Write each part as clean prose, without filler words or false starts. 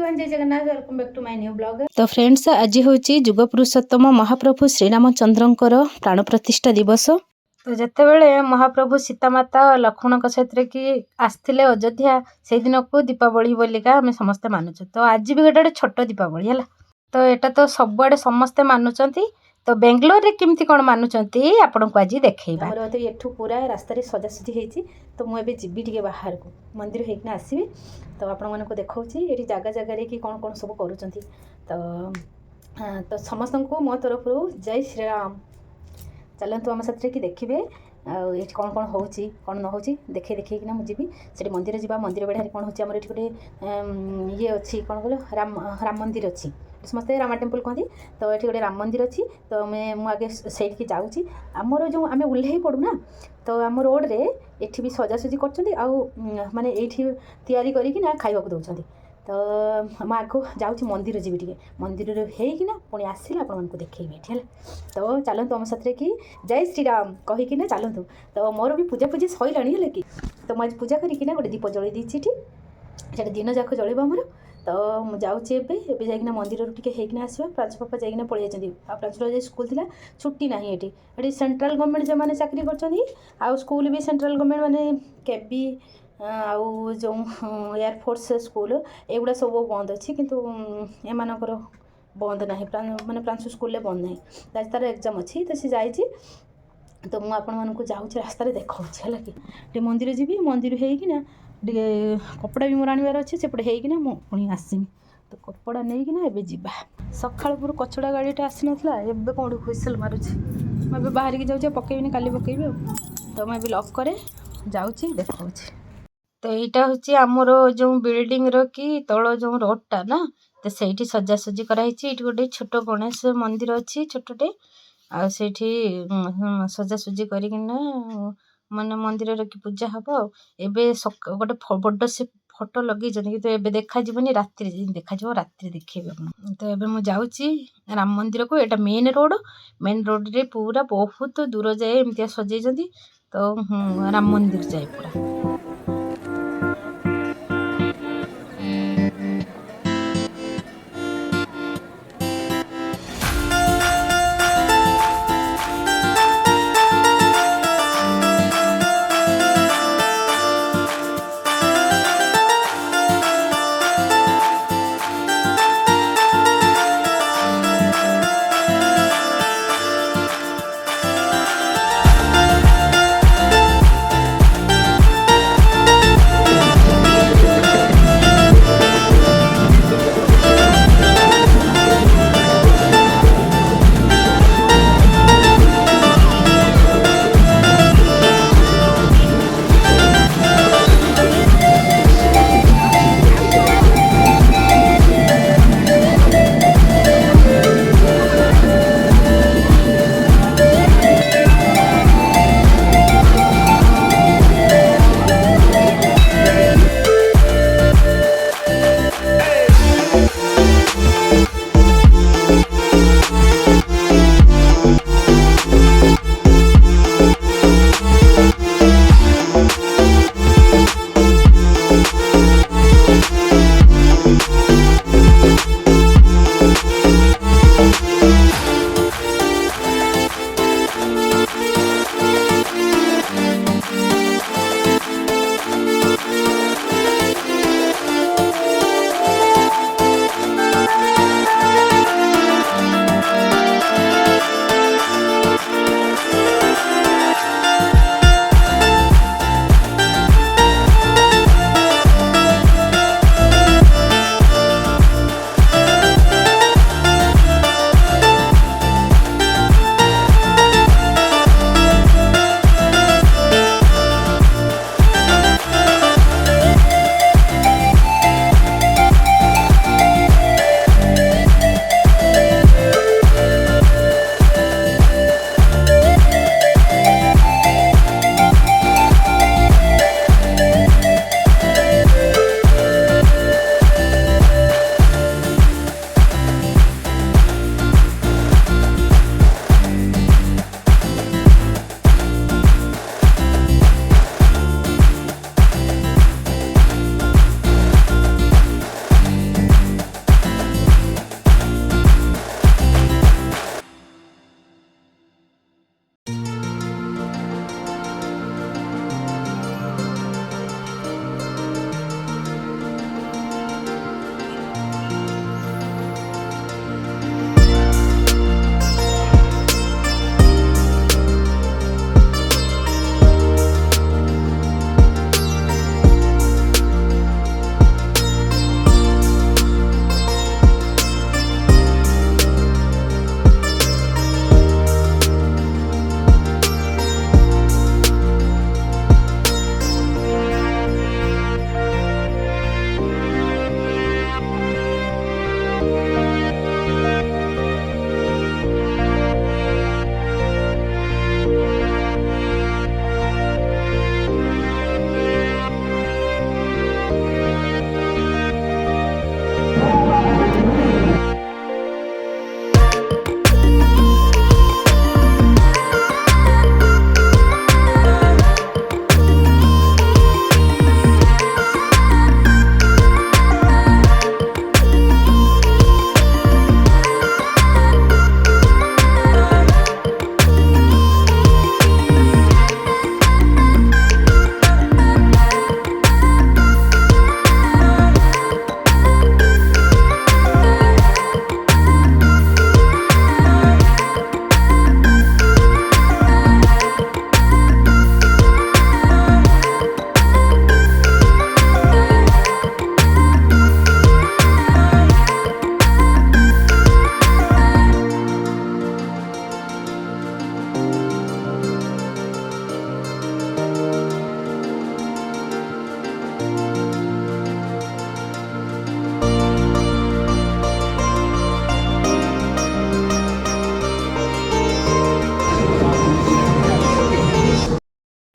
Everyone, जय Jagannath, welcome back to my new blog. तो friends, आज होची जुग पुरुषोत्तम महाप्रभु श्रीरामचंद्रंकर प्राण प्रतिष्ठा दिवस। तो जितेबले महाप्रभु सीतामाता लक्ष्मण सहित कि आसते अयोध्या से दिन को दीपावली बोलिका आम समस्ते मानुଛୁ। तो आज भी गोटे छोट दीपावली है। तो यहाँ तो सबुआड़े समस्ते मानुंट। तो बेंगलोर रे केमती कौन मानुंट आपन को आज देखा। तो एठू पूरा रास्ता सजासजी होती। तो मुझे जीवी टे बाहर को मंदिर होना आसबि। तो आपण मानक देखा ये जगह जगह कि कौन कौन सब कर। तो समस्त को मो तरफ जय श्रीराम। चलतु आम साथ कि देखिए ये कौन कौन हो कौन न हो देखे देखना मुझे से मंदिर जावा। मंदिर बेढ़ार कौन होमर ये गोटे ये अच्छी कौन कह राम मंदिर अच्छी समस्त रामा टेम्पल कहती। तो ये गोटे राम मंदिर अच्छी। तो मुझे से जाऊँगी आमर जो आम ओह्ल पड़ूना। तो आम रोड रे ये भी सजासजी कर माने ये तैयारी करना खावा दौरान। तो मैं आगो जाऊँगी मंदिर जी टे मंदिर होना पुणी आसला आपण को देखेबी है। तो चलतु आम साथ कि जय श्रीराम कहीकिना चलतु। तो मोर भी पूजा पूजी सैला है कि। तो मुझे पूजा करना गोटे दीप जल देती से दिन जाक जल्ब आमर। तो मुझे जाऊँगी जाइना मंदिर टे होना आसवा। प्रांशु पापा जाइना पलि जाती। प्रांशुर स्कूल थी छुट्टी ना ये सेंट्रल गवर्नमेंट जो मैंने चाकरी कर स्कूल भी सेंट्रल गवर्नमेंट माने केबी आउ जो एयरफोर्स स्कूल एगुड़ा सब बंद अच्छी किंतु एमानकर बंद ना माने प्रांशु स्कूल बंद ना तार एग्जाम अच्छी। तो सी जाइए। तो मुझे आपण मानक जाऊँ रास्ता देखा है कि मंदिर जी मंदिर होना टे कपड़ा भी मोर आनबार अच्छे सेपटे होना मुझे आसमी। तो कपड़ा नहीं एबे जीवा सकाल पूर्व कचड़ा गाड़ीटा आसी नाला एबे कौन हुइसेल मारुची। मैं बाहर की जाऊँ पकेबी काली पकेबी। तो मैं लॉक करे जाऊँगी देखा। तो यहाँ हूँ आमर जो बिल्डिंग रि तल जो रोडटा ना। तो सही सजासजी कराई गोटे छोट गणेश मंदिर अच्छी छोटे आठी सजासजी करना माने मंदिर कि पूजा हम एबे गोटे बड़ से फोटो लगे कि एबे देखा रात देखा रात देखिए। तो एबे मुझे जाऊँगी राम मंदिर को। यहाँ मेन रोड रे पूरा बहुत दूर जाए एमती सजाई। तो राम मंदिर जाए पूरा।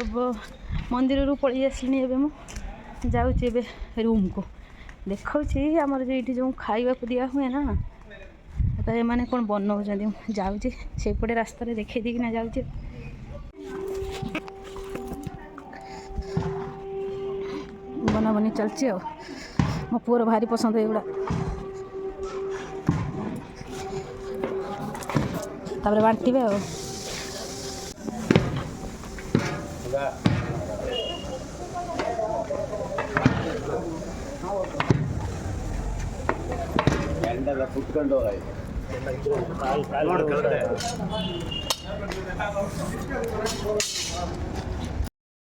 तो मंदिर रू पलि आसली एवं जाऊँगी रूम को देखा आमर जो खावा दिया हुए ना तो ये मैंने कौन बनाऊँ जाऊँगी से पटे रास्ता देखे देना जाऊँगी बना बनी चलती आ मो पुअर भारी पसंद एगुड़ा तापर बांटे आ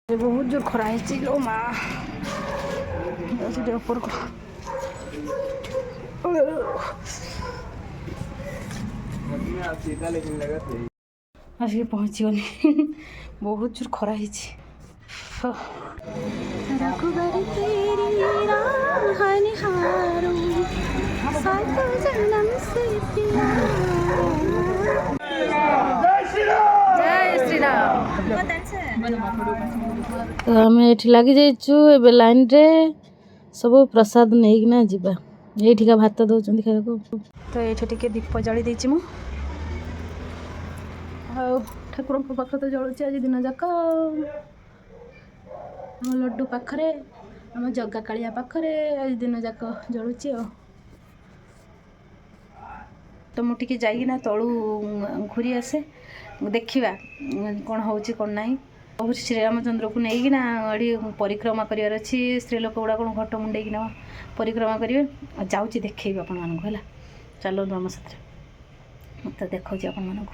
बहुत जोर खरा लो माँ ऊपर को आसिक पहुँची गली बहुत जोर खरा तो आम ये लगी जाइचु ए लाइन रे सब प्रसाद नहीं जीवा ये भात दौरान खाया तो ये दीप जली देची मु ठाकुर पाख तो जलुचे आज दिन जाक लड्डू पाखरे आम जगा कालिया पाखरे आज दिन जाक जलुचे तो मुझे जाइना तलू घूरी आसे देखा कौन हो कौन ना बहुत श्रीरामचंद्र को लेकिन अड़ी परिक्रमा करार अच्छी स्त्री लोक गुड़ा कौन घट मुंडेकिना परिक्रमा करेंगे जाऊँगी देखी आपण मानक है चलो आम साथ मत देखा आपण मानक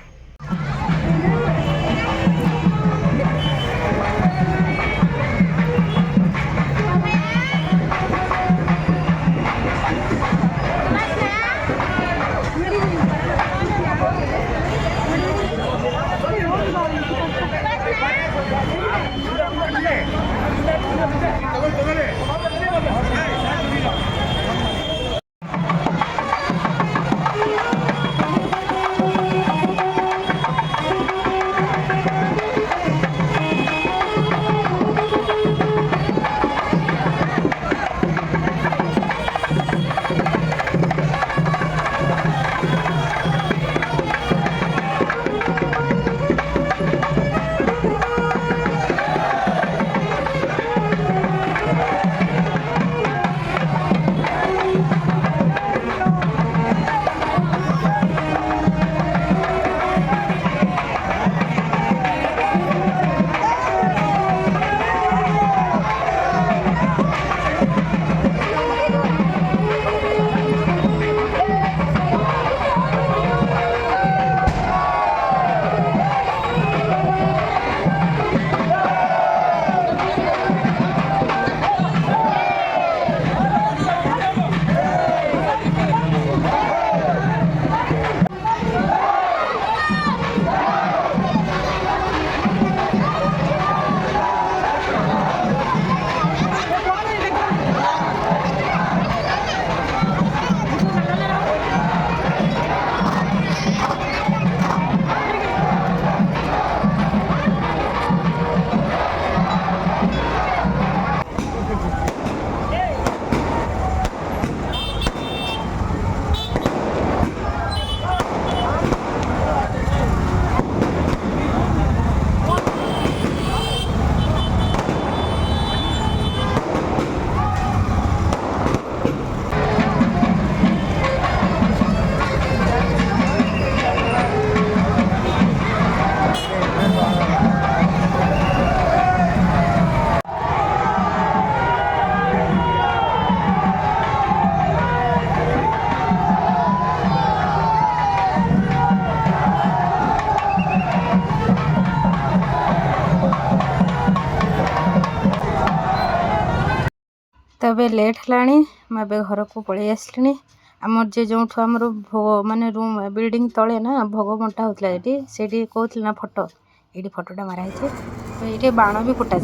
तो ए लेट है मुझे घर को पलि आसली आमर जे जो आमर भोग माने रूम बिल्डिंग तले ना भोग बंटा होता ये से कहते ना फोटो ये फोटोटा माराई तो ये बाण भी फुटा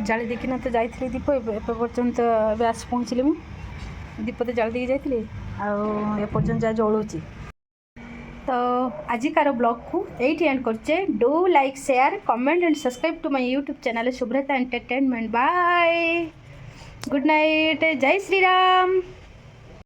जाली देखिना तो जाइए दीप एपर्यंत आस पहुँचली मु दीप तो जाली देखी जाइए आपर्यंत जहाँ जलूची तो आजिकार ब्लॉग को यही एंड करचे। Do like share comment and subscribe to my YouTube channel Shubhrata entertainment. Bye, good night, जय श्री राम।